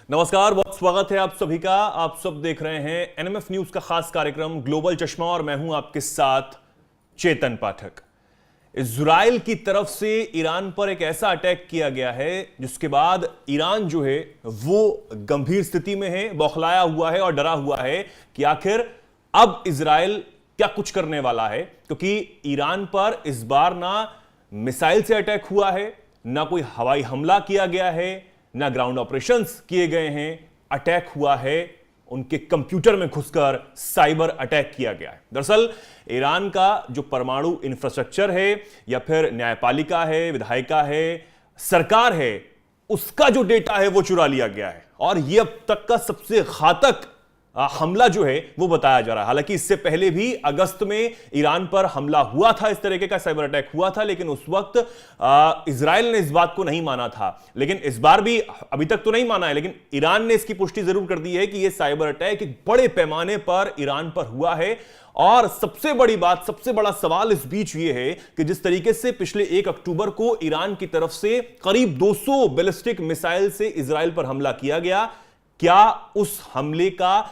नमस्कार, बहुत स्वागत है आप सभी का। आप सब देख रहे हैं एनएमएफ न्यूज का खास कार्यक्रम ग्लोबल चश्मा और मैं हूं आपके साथ चेतन पाठक। इजराइल की तरफ से ईरान पर एक ऐसा अटैक किया गया है जिसके बाद ईरान जो है वो गंभीर स्थिति में है, बौखलाया हुआ है और डरा हुआ है कि आखिर अब इजराइल क्या कुछ करने वाला है, क्योंकि ईरान पर इस बार ना मिसाइल से अटैक हुआ है, ना कोई हवाई हमला किया गया है, ना ग्राउंड ऑपरेशंस किए गए हैं। अटैक हुआ है, उनके कंप्यूटर में घुसकर साइबर अटैक किया गया है। दरअसल ईरान का जो परमाणु इंफ्रास्ट्रक्चर है या फिर न्यायपालिका है, विधायिका है, सरकार है, उसका जो डेटा है वो चुरा लिया गया है और यह अब तक का सबसे घातक हमला जो है वो बताया जा रहा है। हालांकि इससे पहले भी अगस्त में ईरान पर हमला हुआ था, इस तरीके का साइबर अटैक हुआ था, लेकिन उस वक्त इजराइल ने इस बात को नहीं माना था। लेकिन इस बार भी अभी तक तो नहीं माना है, लेकिन ईरान ने इसकी पुष्टि जरूर कर दी है कि यह साइबर अटैक एक बड़े पैमाने पर ईरान पर हुआ है। और सबसे बड़ी बात, सबसे बड़ा सवाल इस बीच यह है कि जिस तरीके से पिछले 1 अक्टूबर को ईरान की तरफ से करीब 200 बैलिस्टिक मिसाइल से इजराइल पर हमला किया गया, क्या उस हमले का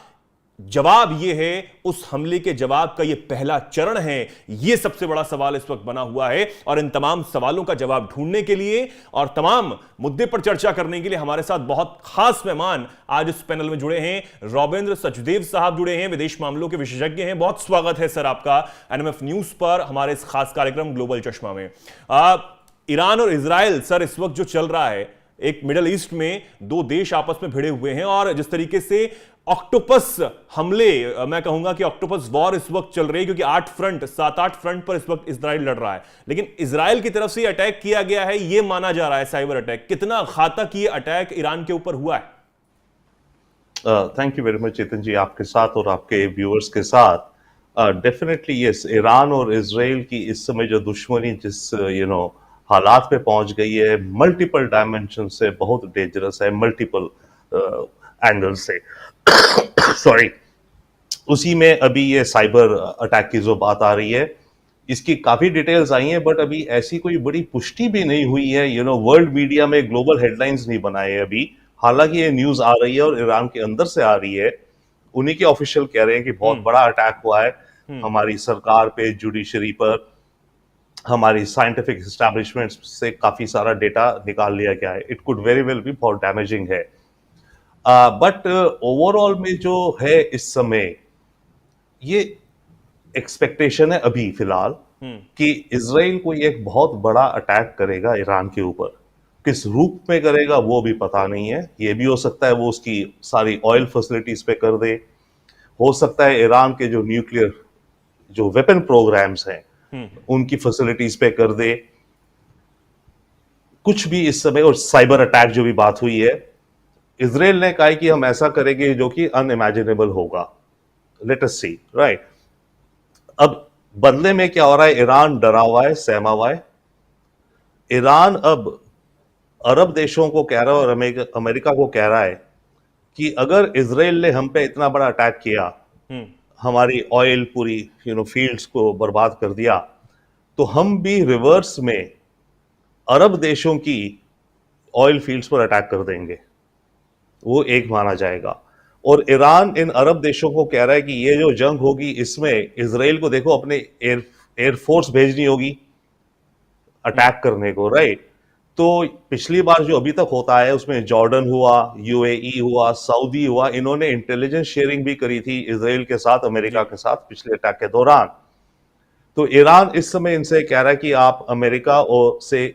जवाब यह है, उस हमले के जवाब का यह पहला चरण है? यह सबसे बड़ा सवाल इस वक्त बना हुआ है और इन तमाम सवालों का जवाब ढूंढने के लिए और तमाम मुद्दे पर चर्चा करने के लिए हमारे साथ बहुत खास मेहमान आज इस पैनल में जुड़े हैं। रॉबिंद्र सचदेव साहब जुड़े हैं, विदेश मामलों के विशेषज्ञ हैं। बहुत स्वागत है सर आपका एनएमएफ न्यूज पर हमारे इस खास कार्यक्रम ग्लोबल चश्मा में। ईरान और इजराइल सर इस वक्त जो चल रहा है, एक मिडिल ईस्ट में दो देश आपस में भिड़े हुए हैं और जिस तरीके से ऑक्टोपस हमले, मैं कहूंगा कि ऑक्टोपस वॉर इस वक्त चल रही है, क्योंकि 7-8 फ्रंट पर इस वक्त इजराइल लड़ रहा है। लेकिन इजराइल की तरफ से अटैक किया गया है, यह माना जा रहा है साइबर अटैक। कितना घातक ये अटैक ईरान के ऊपर हुआ है? थैंक यू वेरी मच चेतन जी, आपके साथ और आपके व्यूअर्स के साथ। डेफिनेटली यस, ईरान और इजराइल की इस समय जो दुश्मनी जिस हालात पे पहुंच गई है, मल्टीपल डायमेंशन से बहुत डेंजरस है, मल्टीपल एंगल से सॉरी। उसी में अभी ये साइबर अटैक की जो बात आ रही है, इसकी काफी डिटेल्स आई हैं, बट अभी ऐसी कोई बड़ी पुष्टि भी नहीं हुई है। वर्ल्ड मीडिया में ग्लोबल हेडलाइंस नहीं बनाए अभी। हालांकि ये न्यूज आ रही है और ईरान के अंदर से आ रही है, उन्हीं के ऑफिशियल कह रहे हैं कि बहुत बड़ा अटैक हुआ है हमारी सरकार पे, जुडिशरी पर, हमारी साइंटिफिक एस्टैब्लिशमेंट से काफी सारा डेटा निकाल लिया गया है। It could very well be बहुत डैमेजिंग है। बट ओवरऑल में जो है इस समय ये एक्सपेक्टेशन है अभी फिलहाल कि इजराइल कोई एक बहुत बड़ा अटैक करेगा ईरान के ऊपर। किस रूप में करेगा वो भी पता नहीं है। ये भी हो सकता है वो उसकी सारी ऑयल फैसिलिटीज पे कर दे, हो सकता है ईरान के जो न्यूक्लियर जो वेपन प्रोग्राम्स हैं उनकी फैसिलिटीज पे कर दे, कुछ भी इस समय। और साइबर अटैक जो भी बात हुई है, इजराइल ने कहा कि हम ऐसा करेंगे जो कि अनइमेजिनेबल होगा। लेट अस सी, राइट। अब बदले में क्या हो रहा है, ईरान डरा हुआ है, सहमा हुआ है। ईरान अब अरब देशों को कह रहा है और अमेरिका को कह रहा है कि अगर इजराइल ने हम पे इतना बड़ा अटैक किया, हमारी ऑयल पूरी फील्ड्स को बर्बाद कर दिया, तो हम भी रिवर्स में अरब देशों की ऑयल फील्ड्स पर अटैक कर देंगे। वो एक माना जाएगा। और ईरान इन अरब देशों को कह रहा है कि ये जो जंग होगी इसमें इजराइल को देखो अपने एयरफोर्स भेजनी होगी अटैक करने को, राइट। तो पिछली बार जो अभी तक होता है उसमें जॉर्डन हुआ, यूएई हुआ, सऊदी हुआ, इन्होंने इंटेलिजेंस शेयरिंग भी करी थी इजराइल के साथ, अमेरिका के साथ पिछले अटैक के दौरान। तो ईरान इस समय इनसे कह रहा है कि आप अमेरिका और से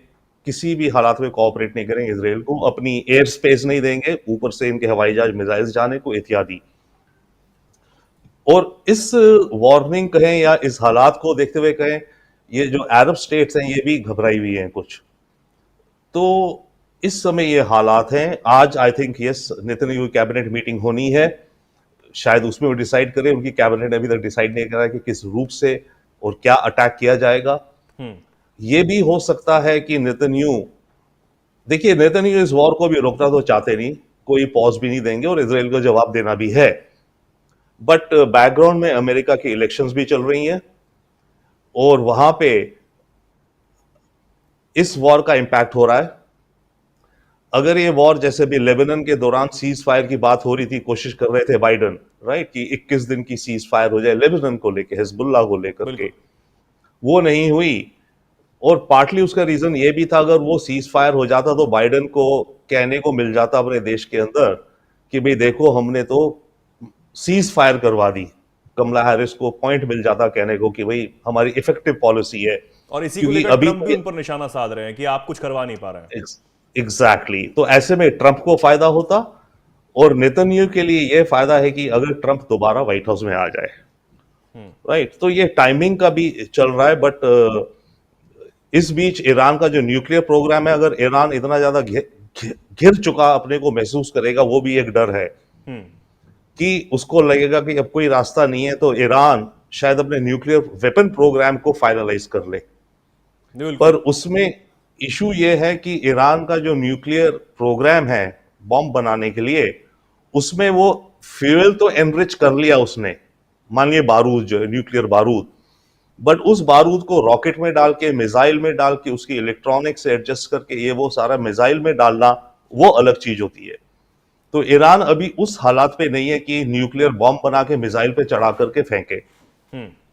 किसी भी हालात में कोऑपरेट नहीं करेंगे, इजराइल को अपनी एयर स्पेस नहीं देंगे, ऊपर से इनके हवाई जहाज मिसाइल्स जाने को इत्यादि। और इस वार्निंग कहें या इस हालात को देखते हुए कहें, ये जो अरब स्टेट्स हैं ये भी घबराई हुई हैं कुछ। तो इस समय ये हालात हैं। आज आई थिंक यस, नेतन्याहू की कैबिनेट मीटिंग होनी है, शायद उसमें वो डिसाइड करें। उनकी कैबिनेट अभी तक डिसाइड नहीं करा कि किस रूप से और क्या अटैक किया जाएगा। ये भी हो सकता है कि नेतन्याहू, देखिए नेतन्याहू इस वॉर को भी रोकना तो चाहते नहीं, कोई पॉज भी नहीं देंगे और इजराइल को जवाब देना भी है। बट बैकग्राउंड में अमेरिका की इलेक्शंस भी चल रही हैं और वहां पे इस वॉर का इंपैक्ट हो रहा है। अगर ये वॉर जैसे भी लेबनान के दौरान सीज फायर की बात हो रही थी, कोशिश कर रहे थे बाइडन, राइट, कि 21 दिन की सीज फायर हो जाए लेबनान को लेके, हिजबुल्लाह को लेकर के, बिल्कुल। वो नहीं हुई। और पार्टली उसका रीजन ये भी था, अगर वो सीज फायर हो जाता तो बाइडन को कहने को मिल जाता अपने देश के अंदर कि भाई देखो हमने तो सीज फायर करवा दी। कमला हैरिस को पॉइंट मिल जाता कहने को कि भाई हमारी इफेक्टिव पॉलिसी है। और इसी को क्योंकि लेकर अभी ट्रंप भी उन पर निशाना साध रहे हैं कि आप कुछ करवा नहीं पा रहे हैं। एग्जैक्टली तो ऐसे में ट्रंप को फायदा होता, और नेतन्याहू के लिए यह फायदा है कि अगर ट्रंप दोबारा व्हाइट हाउस में आ जाए, राइट, तो ये टाइमिंग का भी चल रहा है। बट इस बीच ईरान का जो न्यूक्लियर प्रोग्राम है, अगर ईरान इतना ज्यादा घिर चुका अपने को महसूस करेगा, वो भी एक डर है कि उसको लगेगा कि अब कोई रास्ता नहीं है, तो ईरान शायद अपने न्यूक्लियर वेपन प्रोग्राम को फाइनलाइज कर ले। पर उसमें इशू ये है कि ईरान का जो न्यूक्लियर प्रोग्राम है बॉम्ब बनाने के लिए, उसमें वो फ्यूल तो एनरिच कर लिया उसने, मान लिया बारूद जो है न्यूक्लियर बारूद, बट उस बारूद को रॉकेट में डाल के, मिसाइल में डाल के, उसकी इलेक्ट्रॉनिक से एडजस्ट करके ये वो सारा मिसाइल में डालना, वो अलग चीज होती है। तो ईरान अभी उस हालात पे नहीं है कि न्यूक्लियर बॉम्ब बना के मिसाइल पे चढ़ा करके फेंके,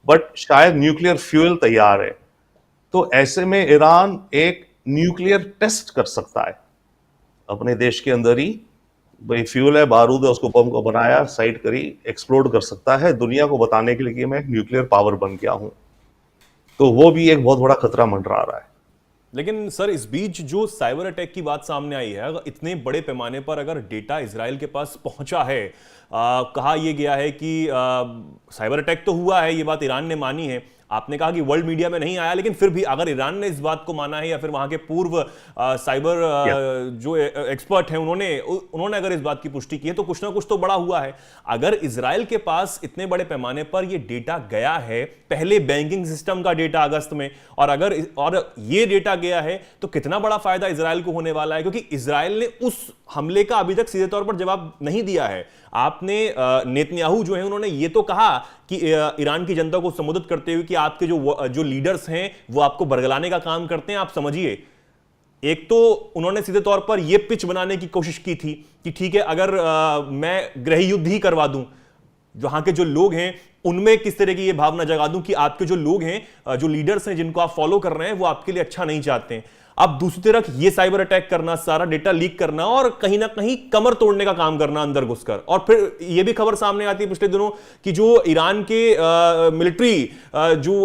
बट शायद न्यूक्लियर फ्यूल तैयार है। तो ऐसे में ईरान एक न्यूक्लियर टेस्ट कर सकता है अपने देश के अंदर ही। भाई फ्यूल है, बारूद है, उसको बम को बनाया, साइड करी, एक्सप्लोड कर सकता है दुनिया को बताने के लिए कि मैं न्यूक्लियर पावर बन गया हूं। तो वो भी एक बहुत बड़ा खतरा मंडरा रहा है। लेकिन सर, इस बीच जो साइबर अटैक की बात सामने आई है, अगर इतने बड़े पैमाने पर अगर डेटा इजराइल के पास पहुंचा है, कहा यह गया है कि साइबर अटैक तो हुआ है, ये बात ईरान ने मानी है। आपने कहा कि वर्ल्ड मीडिया में नहीं आया, लेकिन फिर भी अगर ईरान ने इस बात को माना है, या फिर वहां के पूर्व साइबर जो एक्सपर्ट हैं उन्होंने अगर इस बात की पुष्टि की है, तो कुछ ना कुछ तो बड़ा हुआ है। अगर इजराइल के पास इतने बड़े पैमाने पर यह डेटा गया है, पहले बैंकिंग सिस्टम का डेटा अगस्त में, और ये डेटा गया है, तो कितना बड़ा फायदा इजराइल को होने वाला है? क्योंकि इजराइल ने उस हमले का अभी तक सीधे तौर पर जवाब नहीं दिया है। आपने नेतन्याहू जो है, उन्होंने ये तो कहा कि ईरान की जनता को संबोधित करते हुए कि आपके जो लीडर्स हैं वो आपको बरगलाने का काम करते हैं। आप समझिए, एक तो उन्होंने सीधे तौर पर यह पिच बनाने की कोशिश की थी कि ठीक है, अगर मैं गृह युद्ध ही करवा दूं, वहां के जो लोग हैं उनमें किस तरह की ये भावना जगा दूं कि आपके जो लोग हैं, जो लीडर्स हैं जिनको आप फॉलो कर रहे हैं, वो आपके लिए अच्छा नहीं चाहते हैं। अब दूसरी तरफ ये साइबर अटैक करना, सारा डेटा लीक करना, और कहीं ना कहीं कमर तोड़ने का काम करना अंदर घुसकर। और फिर ये भी खबर सामने आती है पिछले दिनों कि जो ईरान के मिलिट्री जो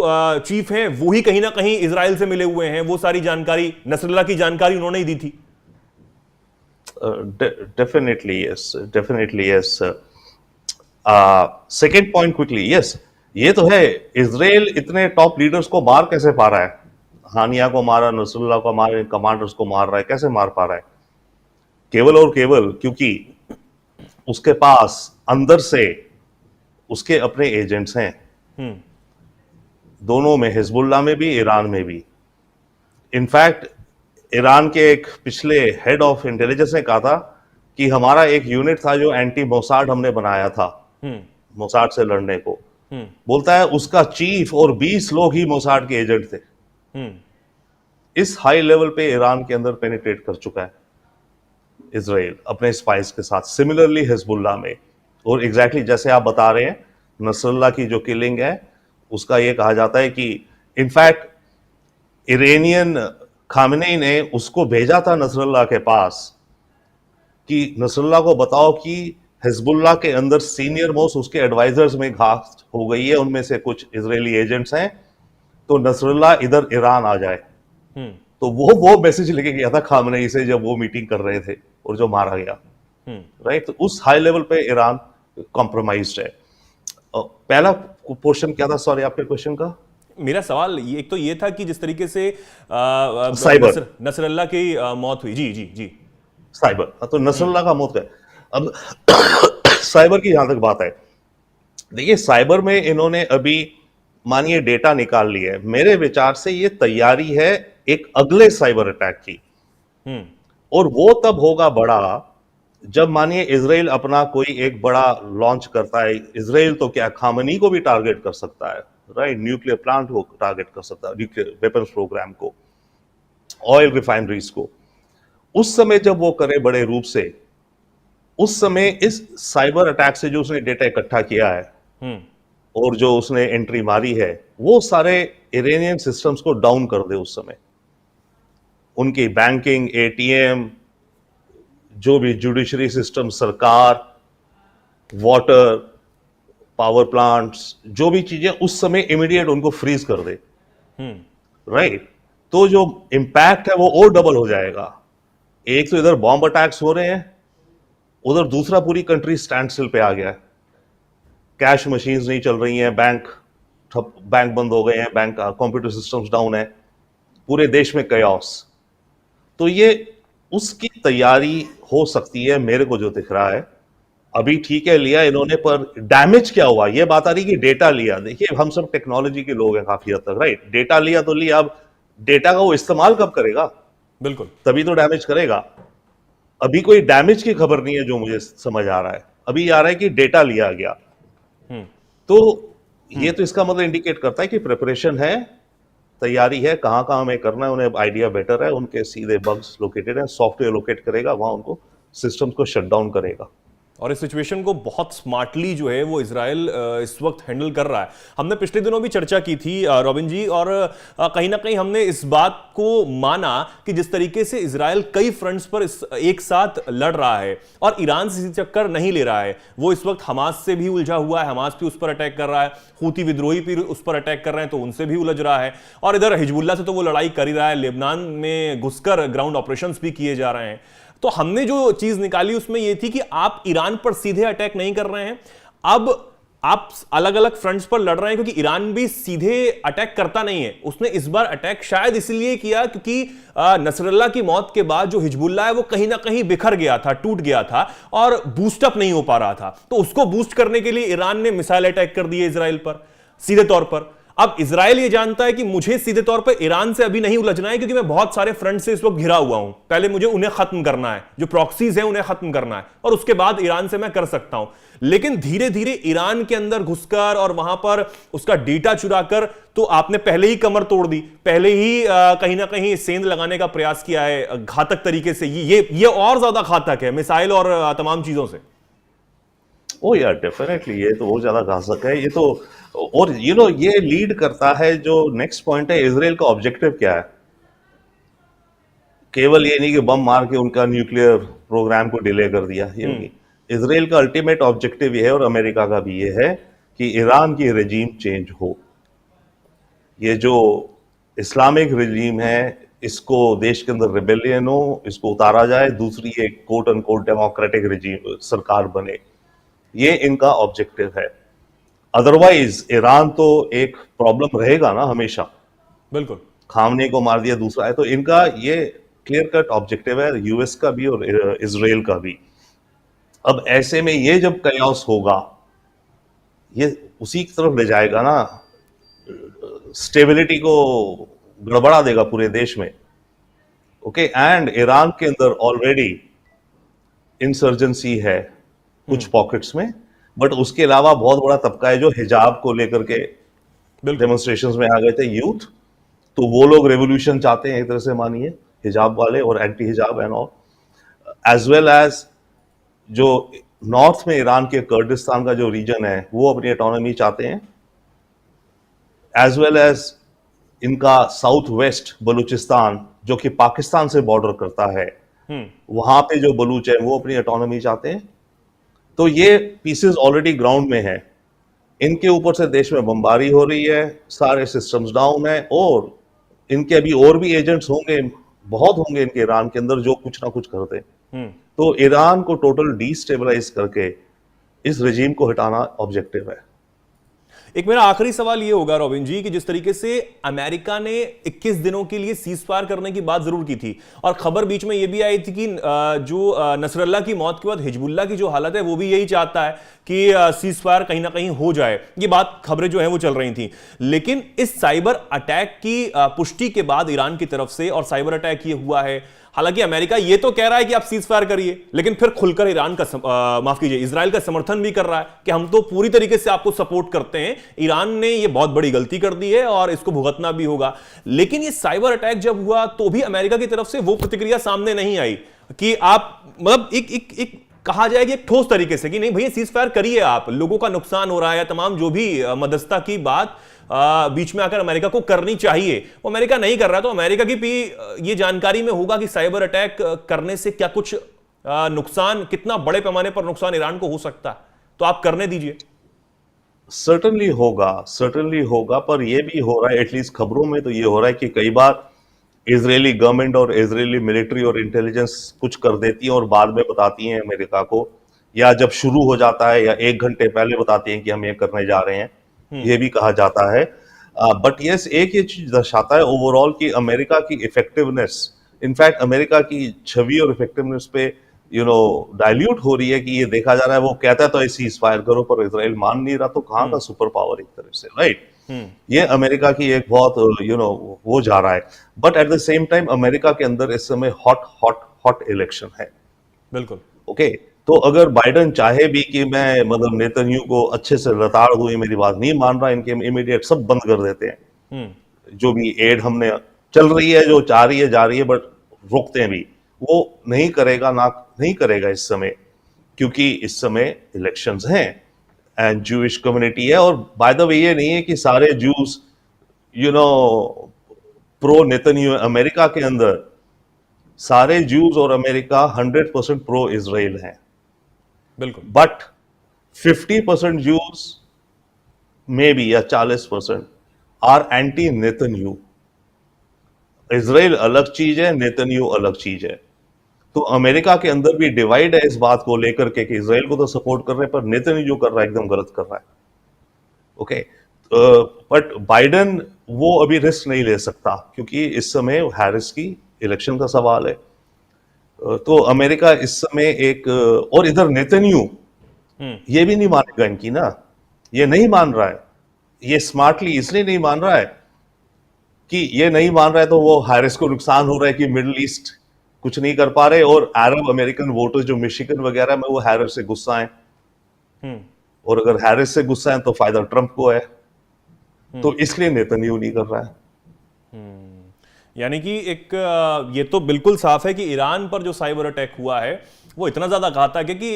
चीफ हैं, वो ही कहीं ना कहीं इजराइल से मिले हुए हैं। वो सारी जानकारी, नसरल्लाह की जानकारी उन्होंने ही दी थी। Definitely yes, definitely yes. Second point quickly, yes, ये तो है, इजराइल इतने टॉप लीडर्स को मार कैसे पा रहा है? हानिया को मारा, नसरुल्लाह को मारा, कमांडर्स को मार रहा है, कैसे मार पा रहा है? केवल और केवल क्योंकि उसके पास अंदर से उसके अपने एजेंट्स हैं, दोनों में, हिजबुल्लाह में भी, ईरान में भी। इनफैक्ट ईरान के एक पिछले हेड ऑफ इंटेलिजेंस ने कहा था कि हमारा एक यूनिट था जो एंटी मोसाड हमने बनाया था मोसाड से लड़ने को। बोलता है उसका चीफ और 20 लोग ही मोसाड के एजेंट थे। इस हाई लेवल पे ईरान के अंदर पेनिट्रेट कर चुका है इजराइल अपने स्पाइस के साथ। सिमिलरली हिजबुल्लाह में, और एग्जैक्टली जैसे आप बता रहे हैं, नसरुल्लाह की जो किलिंग है, उसका ये कहा जाता है कि इनफैक्ट इरानियन खामेनेई ने उसको भेजा था नसरुल्लाह के पास कि नसरुल्लाह को बताओ कि हिजबुल्लाह के अंदर सीनियर मोस्ट उसके एडवाइजर्स में घात हो गई है, उनमें से कुछ इजरायली एजेंट्स हैं, तो नसरुल्लाह इधर ईरान आ जाए। तो वो मैसेज लेके गया था खामेनेई से जब वो मीटिंग कर रहे थे, और जो मारा गया, राइट। तो उस हाई लेवल पे ईरान कॉम्प्रोमाइज्ड है। पहला पोर्शन क्या था, सॉरी, आपके क्वेश्चन का? मेरा सवाल एक तो ये था कि जिस तरीके से नसरल्लाह की मौत हुई, जी जी जी, साइबर, तो नसरुल्लाह का मौत है। अब साइबर की जहां तक बात है, देखिए साइबर में इन्होंने अभी मानिए डेटा निकाल लिया है। मेरे विचार से ये तैयारी है एक अगले साइबर अटैक की, और वो तब होगा बड़ा जब मानिए इजराइल अपना कोई एक बड़ा लॉन्च करता है। इजराइल तो क्या, खामेनी को भी टारगेट कर सकता है, राइट, न्यूक्लियर प्लांट को टारगेट कर सकता है, न्यूक्लियर वेपन्स प्रोग्राम को, ऑयल रिफाइनरीज को। उस समय जब वो करे बड़े रूप से, उस समय इस साइबर अटैक से जो उसने डेटा इकट्ठा किया है और जो उसने एंट्री मारी है, वो सारे इरानियन सिस्टम्स को डाउन कर दे उस समय। उनकी बैंकिंग, एटीएम, जो भी जुडिशरी सिस्टम, सरकार, वाटर, पावर प्लांट्स, जो भी चीजें उस समय इमीडिएट उनको फ्रीज कर दे, राइट? तो जो इंपैक्ट है वो और डबल हो जाएगा। एक तो इधर बॉम्ब अटैक्स हो रहे हैं, उधर दूसरा पूरी कंट्री स्टैंड स्टिल पे आ गया है। कैश मशीन्स नहीं चल रही हैं, बैंक बंद हो गए हैं, बैंक कंप्यूटर सिस्टम्स डाउन है, पूरे देश में कयास। तो ये उसकी तैयारी हो सकती है, मेरे को जो दिख रहा है। अभी ठीक है लिया इन्होंने, पर डैमेज क्या हुआ ये बात आ रही कि डेटा लिया। देखिए हम सब टेक्नोलॉजी के लोग हैं काफी हद तक, राइट? डेटा लिया तो लिया, अब डेटा का वो इस्तेमाल कब करेगा? बिल्कुल, तभी तो डैमेज करेगा। अभी कोई डैमेज की खबर नहीं है जो मुझे समझ आ रहा है। अभी आ रहा है कि डेटा लिया गया। तो ये तो इसका मतलब इंडिकेट करता है कि प्रिपरेशन है, तैयारी है, कहां कहां हमें करना है, उन्हें आइडिया बेटर है, उनके सीधे बग्स लोकेटेड है, सॉफ्टवेयर लोकेट करेगा, वहां उनको सिस्टम्स को शट डाउन करेगा। और इस सिचुएशन को बहुत स्मार्टली जो है वो इजराइल इस वक्त हैंडल कर रहा है। हमने पिछले दिनों भी चर्चा की थी रॉबिन जी, और कहीं ना कहीं हमने इस बात को माना कि जिस तरीके से इजराइल कई फ्रंट्स पर एक साथ लड़ रहा है और ईरान से चक्कर नहीं ले रहा है। वो इस वक्त हमास से भी उलझा हुआ है, हमास भी उस पर अटैक कर रहा है, हूती विद्रोही भी उस पर अटैक कर रहे हैं तो उनसे भी उलझ रहा है, और इधर हिजबुल्लाह से तो वो लड़ाई कर ही रहा है, लेबनान में घुसकर ग्राउंड ऑपरेशंस भी किए जा रहे हैं। तो हमने जो चीज निकाली उसमें यह थी कि आप ईरान पर सीधे अटैक नहीं कर रहे हैं, अब आप अलग अलग फ्रंट्स पर लड़ रहे हैं, क्योंकि ईरान भी सीधे अटैक करता नहीं है। उसने इस बार अटैक शायद इसलिए किया क्योंकि नसरल्लाह की मौत के बाद जो हिजबुल्लाह है वो कहीं ना कहीं बिखर गया था, टूट गया था और बूस्टअप नहीं हो पा रहा था। तो उसको बूस्ट करने के लिए ईरान ने मिसाइल अटैक कर दिए इजराइल पर सीधे तौर पर। अब इजराइल ये जानता है कि मुझे सीधे तौर पर ईरान से अभी नहीं उलझना है, क्योंकि मैं बहुत सारे फ्रंट से इस वक्त घिरा हुआ हूं। पहले मुझे उन्हें खत्म करना है, जो प्रॉक्सीज हैं उन्हें खत्म करना है, और उसके बाद ईरान से मैं कर सकता हूं। लेकिन धीरे धीरे ईरान के अंदर घुसकर और वहां पर उसका डेटा चुराकर तो आपने पहले ही कमर तोड़ दी, पहले ही कहीं ना कहीं सेंध लगाने का प्रयास किया है घातक तरीके से। ये और ज्यादा घातक है मिसाइल और तमाम चीजों से। ओ यार डेफिनेटली ये तो बहुत ज्यादा घातक है ये तो। और ये लीड करता है जो नेक्स्ट पॉइंट है, इजराइल का ऑब्जेक्टिव क्या है। केवल ये नहीं कि बम मार के उनका न्यूक्लियर प्रोग्राम को डिले कर दिया, ये नहीं। इजराइल का अल्टीमेट ऑब्जेक्टिव ये है, और अमेरिका का भी ये है, कि ईरान की रेजीम चेंज हो। ये जो इस्लामिक रेजीम है इसको देश के अंदर रिबेलियन हो, इसको उतारा जाए, दूसरी एक कोट अनकोट डेमोक्रेटिक रेजीम सरकार बने, ये इनका ऑब्जेक्टिव है। अदरवाइज ईरान तो एक प्रॉब्लम रहेगा ना हमेशा। बिल्कुल, खामने को मार दिया दूसरा है, तो इनका ये क्लियर कट ऑब्जेक्टिव है, यूएस का भी और इजराइल का भी। अब ऐसे में ये जब कयास होगा, ये उसी की तरफ ले जाएगा ना, स्टेबिलिटी को गड़बड़ा देगा पूरे देश में। ओके, एंड ईरान के अंदर ऑलरेडी इंसर्जेंसी है कुछ पॉकेट्स में, बट उसके अलावा बहुत बड़ा तबका है जो हिजाब को लेकर के डेमोन्स्ट्रेशंस में आ गए थे, यूथ। तो वो लोग रेवोल्यूशन चाहते हैं एक तरह से, मानिए, हिजाब वाले और anti hijab and all, as well as जो नॉर्थ में ईरान के कुर्दिस्तान का जो रीजन है वो अपनी ऑटोनॉमी चाहते हैं, एज वेल एज इनका साउथ वेस्ट बलूचिस्तान जो कि पाकिस्तान से बॉर्डर करता है, वहां पे जो बलूच है वो अपनी ऑटोनॉमी चाहते हैं। तो ये पीसेस ऑलरेडी ग्राउंड में है, इनके ऊपर से देश में बमबारी हो रही है, सारे सिस्टम्स डाउन है, और इनके अभी और भी एजेंट्स होंगे, बहुत होंगे इनके ईरान के अंदर जो कुछ ना कुछ करते हैं। तो ईरान को टोटल डिस्टेबलाइज करके इस रेजीम को हटाना ऑब्जेक्टिव है। एक मेरा आखिरी सवाल ये होगा रॉबिन जी कि जिस तरीके से अमेरिका ने 21 दिनों के लिए सीज फायर करने की बात जरूर की थी, और खबर बीच में ये भी आई थी कि जो नसरल्लाह की मौत के बाद हिजबुल्लाह की जो हालत है वो भी यही चाहता है कि सीज फायर कहीं ना कहीं हो जाए, ये बात खबरें जो है वो चल रही थी। लेकिन इस साइबर अटैक की पुष्टि के बाद ईरान की तरफ से, और साइबर अटैक ये हुआ है, हालांकि अमेरिका ये तो कह रहा है कि आप सीज फायर करिए, लेकिन फिर खुलकर ईरान का माफ कीजिए इजराइल का समर्थन भी कर रहा है कि हम तो पूरी तरीके से आपको सपोर्ट करते हैं, ईरान ने ये बहुत बड़ी गलती कर दी है और इसको भुगतना भी होगा। लेकिन ये साइबर अटैक जब हुआ तो भी अमेरिका की तरफ से वो प्रतिक्रिया सामने नहीं आई कि आप मतलब एक कहा जाए कि एक ठोस तरीके से कि नहीं भैया सीज फायर करिए, आप लोगों का नुकसान हो रहा है, तमाम जो भी मध्यस्थता की बात बीच में आकर अमेरिका को करनी चाहिए वो अमेरिका नहीं कर रहा। तो अमेरिका की भी ये जानकारी में होगा कि साइबर अटैक करने से क्या कुछ नुकसान, कितना बड़े पैमाने पर नुकसान ईरान को हो सकता है, तो आप करने दीजिए। सर्टनली होगा, पर यह भी हो रहा है, एटलीस्ट खबरों में तो ये हो रहा है कि कई बार इजरायली गवर्नमेंट और इजरायली मिलिट्री और इंटेलिजेंस कुछ कर देती है और बाद में बताती हैं अमेरिका को, या जब शुरू हो जाता है या 1 घंटे पहले बताती हैं कि हम ये करने जा रहे हैं, ये भी कहा जाता है। बट यस, एक ये चीज दर्शाता है ओवरऑल कि अमेरिका की इफेक्टिवनेस, इनफैक्ट अमेरिका की छवि और इफेक्टिवनेस पे डाइल्यूट हो रही है कि ये देखा जा रहा है, वो कहता है तो सीज फायर करो पर इजराइल मान नहीं रहा, तो कहाँ का सुपर पावर एक तरह से, राइट? ये अमेरिका की एक बहुत वो जा रहा है। But at the same time America के अंदर इस समय हॉट इलेक्शन है। बिल्कुल। ओके, तो अगर बाइडेन चाहे भी कि मैं मतलब नेतन्याहू को अच्छे से लताड़ दूं, ये मेरी बात नहीं मान रहा, इनके इमीडिएट सब बंद कर देते हैं, जो भी एड हमने चल रही है, जो जा रही है जा रही है, बट रोकते हैं भी, वो नहीं करेगा, नहीं करेगा इस समय, क्योंकि इस समय इलेक्शंस हैं एंड जूइश कम्युनिटी है। और बाय द वे ये नहीं है कि सारे जूस प्रो नेतन्याहू, अमेरिका के अंदर सारे जूस और अमेरिका 100% प्रो इजराइल हैं, बिल्कुल। बट 50% जूस मे बी या 40% आर एंटी नेतन्याहू। इजराइल अलग चीज है, नेतन्याहू अलग चीज है। तो अमेरिका के अंदर भी डिवाइड है इस बात को लेकर के कि इजराइल को तो सपोर्ट कर रहे हैं पर नेतन्याहू जो कर रहा है एकदम गलत कर रहा है। ओके, बट बाइडेन वो अभी रिस्क नहीं ले सकता क्योंकि इस समय हैरिस की इलेक्शन का सवाल है। तो अमेरिका इस समय एक, और इधर नेतन्याहू ये भी नहीं मानेगा इनकी ना, ये नहीं मान रहा है, ये स्मार्टली इसलिए नहीं मान रहा है कि ये नहीं मान रहा है तो वो हैरिस को नुकसान हो रहा है कि मिडिल ईस्ट कुछ नहीं कर पा रहे, और अरब अमेरिकन वोटर्स जो मिशिगन वगैरह में वो हैरिस से गुस्सा है, और अगर हैरिस से गुस्सा है तो फायदा ट्रंप को है, तो इसलिए नेतन्याहू नहीं कर रहा है। यानी कि एक ये तो बिल्कुल साफ है कि ईरान पर जो साइबर अटैक हुआ है वो इतना ज्यादा घातक है कि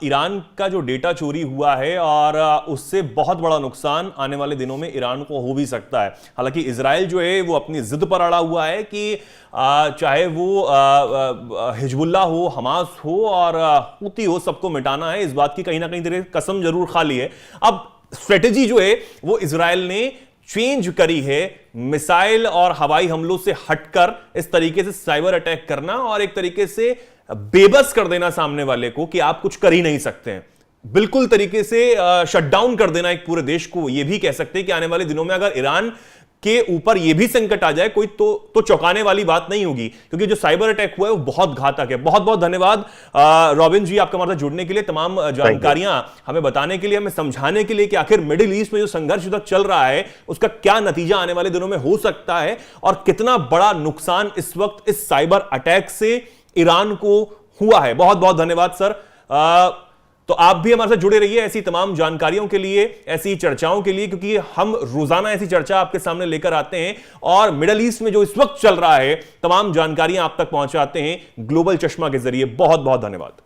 ईरान का जो डेटा चोरी हुआ है और उससे बहुत बड़ा नुकसान आने वाले दिनों में ईरान को हो भी सकता है। हालांकि इजराइल जो है वो अपनी जिद पर अड़ा हुआ है कि चाहे वो हिजबुल्लाह हो, हमास हो और हुती हो, सबको मिटाना है। इस बात की कहीं ना कहीं कसम जरूर खा ली है। अब स्ट्रेटेजी जो है वो इजराइल ने चेंज करी है, मिसाइल और हवाई हमलों से हटकर इस तरीके से साइबर अटैक करना और एक तरीके से बेबस कर देना सामने वाले को कि आप कुछ कर ही नहीं सकते हैं, बिल्कुल तरीके से शटडाउन कर देना एक पूरे देश को। यह भी कह सकते हैं कि आने वाले दिनों में अगर ईरान के ऊपर यह भी संकट आ जाए कोई तो चौंकाने वाली बात नहीं होगी, क्योंकि जो साइबर अटैक हुआ है वो बहुत घातक है। बहुत बहुत धन्यवाद रॉबिन जी आपका हमारे साथ जुड़ने के लिए, तमाम जानकारियां हमें बताने के लिए, हमें समझाने के लिए कि आखिर मिडिल ईस्ट में जो संघर्ष युद्ध चल रहा है उसका क्या नतीजा आने वाले दिनों में हो सकता है और कितना बड़ा नुकसान इस वक्त इस साइबर अटैक से ईरान को हुआ है। बहुत बहुत धन्यवाद सर। तो आप भी हमारे साथ जुड़े रहिए ऐसी तमाम जानकारियों के लिए, ऐसी चर्चाओं के लिए, क्योंकि हम रोजाना ऐसी चर्चा आपके सामने लेकर आते हैं और मिडिल ईस्ट में जो इस वक्त चल रहा है तमाम जानकारियां आप तक पहुंचाते हैं ग्लोबल चश्मा के जरिए। बहुत बहुत धन्यवाद।